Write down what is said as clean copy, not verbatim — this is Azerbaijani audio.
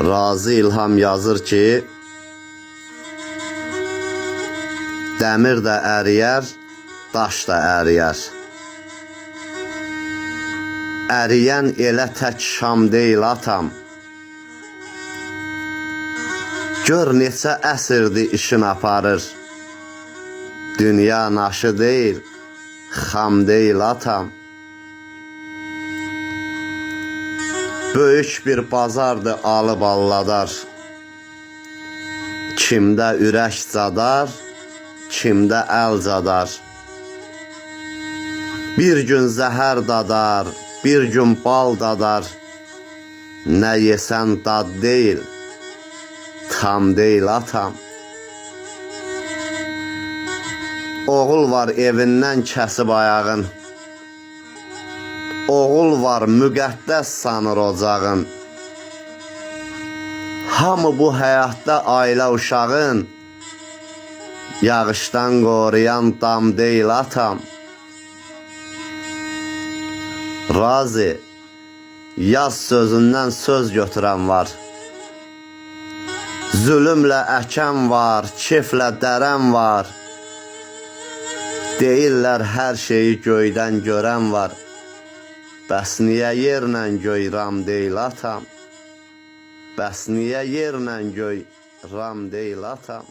Razı İlham yazır ki, dəmir də əriyər, daş da əriyər. Əriyən elə tək şam deyil atam. Gör neçə əsrdi işin aparır. Dünya naşı deyil, xam deyil atam. Böyük bir bazardı alıb alladar. Kimdə ürək cadar, kimdə əl cadar. Bir gün zəhər dadar, bir gün bal dadar. Nə yesən dad deyil, tam deyil atam. Oğul var evindən kəsib ayağın. Oğul var müqəddəs sanır ocağın. Hamı bu həyatda ailə uşağın. Yağışdan qoruyan dam deyil atam. Razı, yaz sözündən söz götürən var. Zülümlə əkən var, keflə dərən var. Deyirlər hər şeyi göydən görən var. Bəs niyə yerlə göy ram deyil atam? Bəs niyə yerlə göy ram deyil atam?